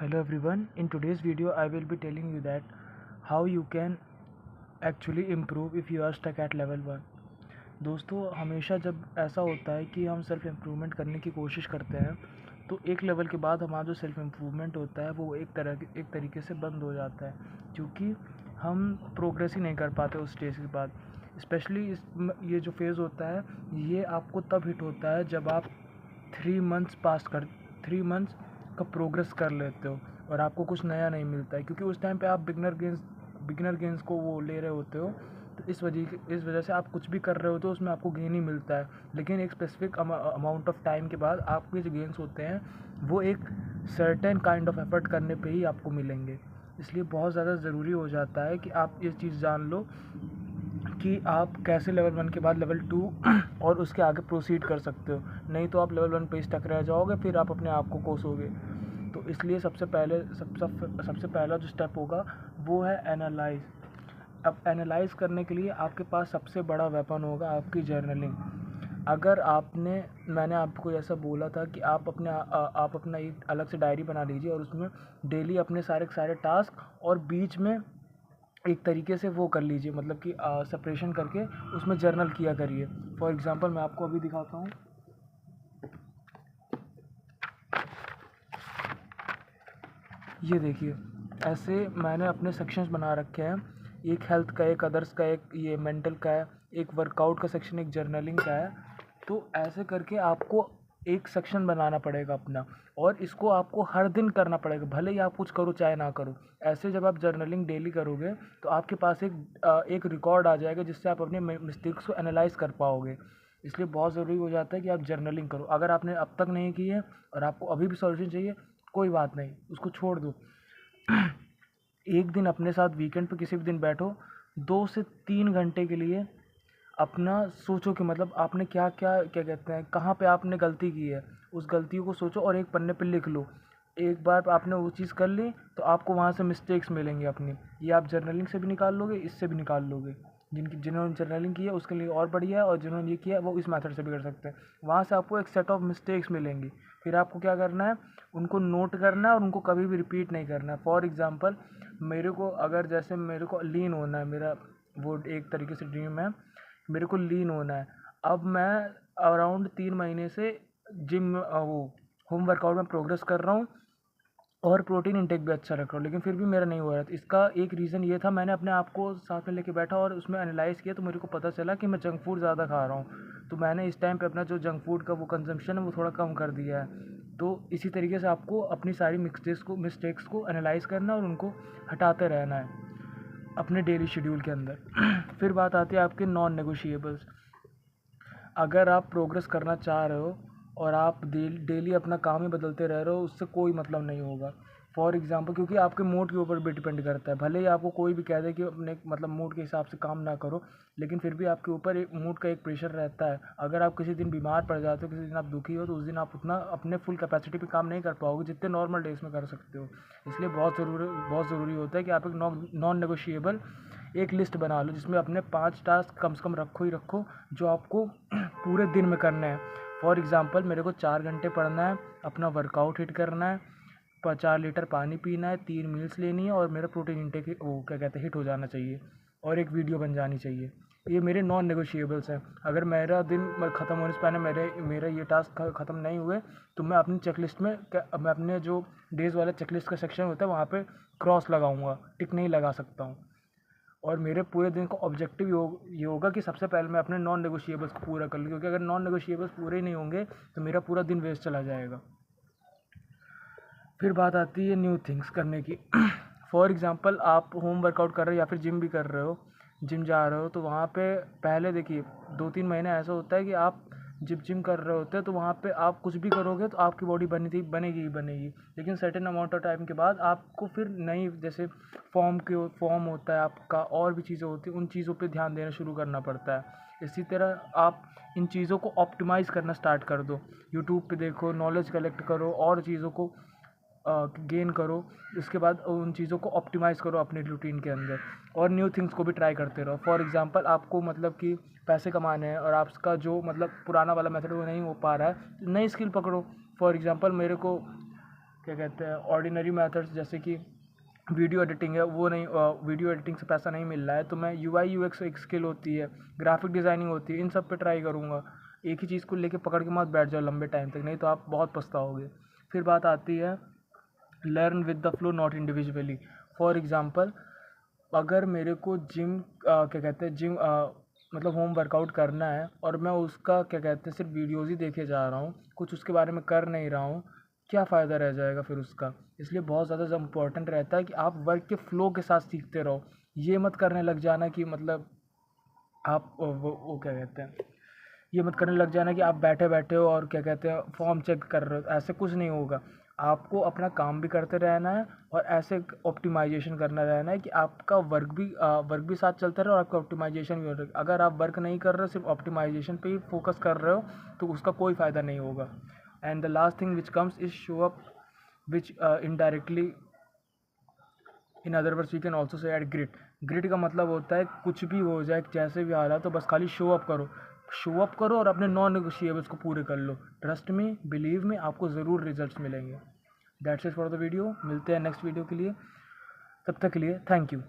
Hello everyone, in today's video I will be telling you that how you can actually improve if you are stuck at level 1। दोस्तों, हमेशा जब ऐसा होता है कि हम सेल्फ इम्प्रूवमेंट करने की कोशिश करते हैं तो एक लेवल के बाद हमारा जो सेल्फ इम्प्रूवमेंट होता है वो एक तरीके से बंद हो जाता है, क्योंकि हम प्रोग्रेस ही नहीं कर पाते उस स्टेज के बाद। स्पेशली ये जो फेज़ होता है ये आपको तब हिट होता है जब आप 3 मंथ्स का प्रोग्रेस कर लेते हो और आपको कुछ नया नहीं मिलता है, क्योंकि उस टाइम पे आप बिगनर गेंस को वो ले रहे होते हो। तो इस वजह से आप कुछ भी कर रहे होते हो उसमें आपको गेन ही मिलता है, लेकिन एक स्पेसिफिक अमाउंट ऑफ टाइम के बाद आपके जो गेंस होते हैं वो एक सर्टेन काइंड ऑफ एफर्ट करने पे ही आपको मिलेंगे। इसलिए बहुत ज़्यादा ज़रूरी हो जाता है कि आप ये चीज़ जान लो कि आप कैसे लेवल 1 के बाद लेवल 2 और उसके आगे प्रोसीड कर सकते हो। नहीं तो आप लेवल 1 पे स्टक रह जाओगे, फिर आप अपने आप को कोसोगे। तो इसलिए सबसे पहला जो स्टेप होगा वो है एनालाइज। अब एनालाइज करने के लिए आपके पास सबसे बड़ा वेपन होगा आपकी जर्नलिंग। अगर मैंने आपको ऐसा बोला था कि आप अपना एक अलग से डायरी बना लीजिए और उसमें डेली अपने सारे टास्क और बीच में एक तरीके से वो कर लीजिए, मतलब कि सेपरेशन करके उसमें जर्नल किया करिए। फॉर एग्जांपल मैं आपको अभी दिखाता हूँ। ये देखिए, ऐसे मैंने अपने सेक्शंस बना रखे हैं। एक हेल्थ का, एक अदर्स का, एक ये मेंटल का है, एक वर्कआउट का सेक्शन, एक जर्नलिंग का है। तो ऐसे करके आपको एक सेक्शन बनाना पड़ेगा अपना, और इसको आपको हर दिन करना पड़ेगा, भले ही आप कुछ करो चाहे ना करो। ऐसे जब आप जर्नलिंग डेली करोगे तो आपके पास एक रिकॉर्ड आ जाएगा जिससे आप अपने मिस्टेक्स को एनालाइज कर पाओगे। इसलिए बहुत ज़रूरी हो जाता है कि आप जर्नलिंग करो। अगर आपने अब तक नहीं की है और आपको अभी भी सॉल्यूशन चाहिए, कोई बात नहीं, उसको छोड़ दो। एक दिन अपने साथ वीकेंड पे किसी भी दिन बैठो, 2 से 3 घंटे के लिए अपना सोचो कि मतलब आपने क्या कहते हैं, कहाँ पे आपने गलती की है। उस गलतियों को सोचो और एक पन्ने पे लिख लो। एक बार आपने वो चीज़ कर ली तो आपको वहाँ से मिस्टेक्स मिलेंगी अपनी। ये आप जर्नलिंग से भी निकाल लोगे, इससे भी निकाल लोगे। जिन्होंने जर्नलिंग की है उसके लिए और बढ़िया है, और जिन्होंने ये किया है वो इस मेथड से भी कर सकते हैं। वहाँ से आपको एक सेट ऑफ मिस्टेक्स मिलेंगी, फिर आपको क्या करना है, उनको नोट करना है और उनको कभी भी रिपीट नहीं करना है। फॉर एग्ज़ाम्पल मेरे को लीन होना है, मेरा वो एक तरीके से ड्रीम है, मेरे को लीन होना है। अब मैं अराउंड 3 महीने से जिम वो होम वर्कआउट में प्रोग्रेस कर रहा हूँ और प्रोटीन इंटेक भी अच्छा रख रहा हूँ, लेकिन फिर भी मेरा नहीं हो रहा था। इसका एक रीज़न ये था, मैंने अपने आप को साथ में लेके बैठा और उसमें एनालाइज़ किया तो मेरे को पता चला कि मैं जंक फूड ज़्यादा खा रहा हूँ। तो मैंने इस टाइम पे अपना जो जंक फूड का वो कंजम्पशन है वो थोड़ा कम कर दिया है। तो इसी तरीके से आपको अपनी सारी मिस्टेक्स को एनालाइज़ करना और उनको हटाते रहना है अपने डेली शेड्यूल के अंदर। फिर बात आती है आपके नॉन नेगोशिएबल्स। अगर आप प्रोग्रेस करना चाह रहे हो और आप डेली अपना काम ही बदलते रह रहे हो, उससे कोई मतलब नहीं होगा। फॉर एग्ज़ाम्पल, क्योंकि आपके मूड के ऊपर भी डिपेंड करता है। भले ही आपको कोई भी कह दे कि अपने मतलब मूड के हिसाब से काम ना करो, लेकिन फिर भी आपके ऊपर एक मूड का एक प्रेशर रहता है। अगर आप किसी दिन बीमार पड़ जाते हो, किसी दिन आप दुखी हो, तो उस दिन आप उतना अपने फुल कैपेसिटी पे काम नहीं कर पाओगे जितने नॉर्मल डेज़ में कर सकते हो। इसलिए बहुत ज़रूरी होता है कि आप एक नॉन नेगोशिएबल एक लिस्ट बना लो, जिसमें अपने 5 टास्क कम से कम रखो ही रखो जो आपको पूरे दिन में करना है। फॉर एग्ज़ाम्पल, मेरे को 4 घंटे पढ़ना है, अपना वर्कआउट हिट करना है, 4 लीटर पानी पीना है, 3 मील्स लेनी है और मेरा प्रोटीन इंटेक वो क्या कहते हैं हिट हो जाना चाहिए, और एक वीडियो बन जानी चाहिए। ये मेरे नॉन नेगोशिएबल्स हैं। अगर मेरा दिन ख़त्म होने से पहले मेरा ये टास्क ख़त्म नहीं हुए तो मैं अपनी चेकलिस्ट में मैं अपने जो डेज़ वाला चेकलिस्ट का सेक्शन होता है वहाँ पे क्रॉस लगाऊंगा, टिक नहीं लगा सकता हूँ। और मेरे पूरे दिन का ऑब्जेक्टिव ये होगा कि सबसे पहले मैं अपने नॉन नेगोशिएबल्स को पूरा कर लूँ, क्योंकि अगर नॉन नेगोशिएबल्स पूरे ही नहीं होंगे तो मेरा पूरा दिन वेस्ट चला जाएगा। फिर बात आती है न्यू थिंग्स करने की। फॉर एग्ज़ाम्पल, आप होम वर्कआउट कर रहे हो या फिर जिम भी कर रहे हो, जिम जा रहे हो, तो वहाँ पे पहले देखिए 2-3 महीने ऐसा होता है कि आप जब जिम कर रहे होते हैं तो वहाँ पे आप कुछ भी करोगे तो आपकी बॉडी बनेगी ही बनेगी। लेकिन सर्टेन अमाउंट ऑफ टाइम के बाद आपको फिर नई, जैसे फॉर्म होता है आपका, और भी चीज़ें होती हैं, उन चीज़ों पे ध्यान देना शुरू करना पड़ता है। इसी तरह आप इन चीज़ों को ऑप्टिमाइज़ करना स्टार्ट कर दो। यूट्यूब पे देखो, नॉलेज कलेक्ट करो और चीज़ों को गेन करो। उसके बाद उन चीज़ों को ऑप्टिमाइज़ करो अपने रूटीन के अंदर, और न्यू थिंग्स को भी ट्राई करते रहो। फॉर एग्ज़ाम्पल, आपको मतलब कि पैसे कमाने हैं और आपका जो मतलब पुराना वाला मेथड वो नहीं हो पा रहा है, नई स्किल पकड़ो। फॉर एग्ज़ाम्पल, मेरे को क्या कहते हैं ऑर्डिनरी मेथड्स जैसे कि वीडियो एडिटिंग है वो नहीं, वीडियो एडिटिंग से पैसा नहीं मिल रहा है तो मैं UI UX एक स्किल होती है, ग्राफिक डिज़ाइनिंग होती है, इन सब पे ट्राई करूँगा। एक ही चीज़ को लेके पकड़ के मत बैठ जाओ लंबे टाइम तक, नहीं तो आप बहुत पछताओगे। फिर बात आती है learn with the flow not individually. For example अगर मेरे को जिम क्या कहते हैं जिम मतलब होम वर्कआउट करना है और मैं उसका क्या कहते हैं सिर्फ वीडियोज़ ही देखे जा रहा हूँ, कुछ उसके बारे में कर नहीं रहा हूँ, क्या फ़ायदा रह जाएगा फिर उसका। इसलिए बहुत ज़्यादा इम्पोर्टेंट रहता है कि आप वर्क के फ़्लो के साथ सीखते रहो। ये मत करने लग जाना कि मतलब आप वो क्या कहते हैं, ये मत करने लग जाना कि आप बैठे बैठे हो और क्या कहते हैं फॉर्म चेक कर रहे हो, ऐसे कुछ नहीं होगा। आपको अपना काम भी करते रहना है और ऐसे ऑप्टिमाइजेशन करना रहना है कि आपका वर्क भी साथ चलता रहे और आपका ऑप्टिमाइजेशन भी हो रहा है। अगर आप वर्क नहीं कर रहे हो, सिर्फ ऑप्टिमाइजेशन पे ही फोकस कर रहे हो, तो उसका कोई फ़ायदा नहीं होगा। And the last thing which comes is show up, which indirectly in other words we can also say add grit. Grit का मतलब होता है कुछ भी हो जाए जैसे भी हाल है तो बस खाली शो अप करो, शो अप करो और अपने नॉन नेगोशिएबल्स को पूरे कर लो। ट्रस्ट में, बिलीव में, आपको ज़रूर रिजल्ट्स मिलेंगे। That's it for the video. मिलते हैं नेक्स्ट वीडियो के लिए, तब तक के लिए थैंक यू।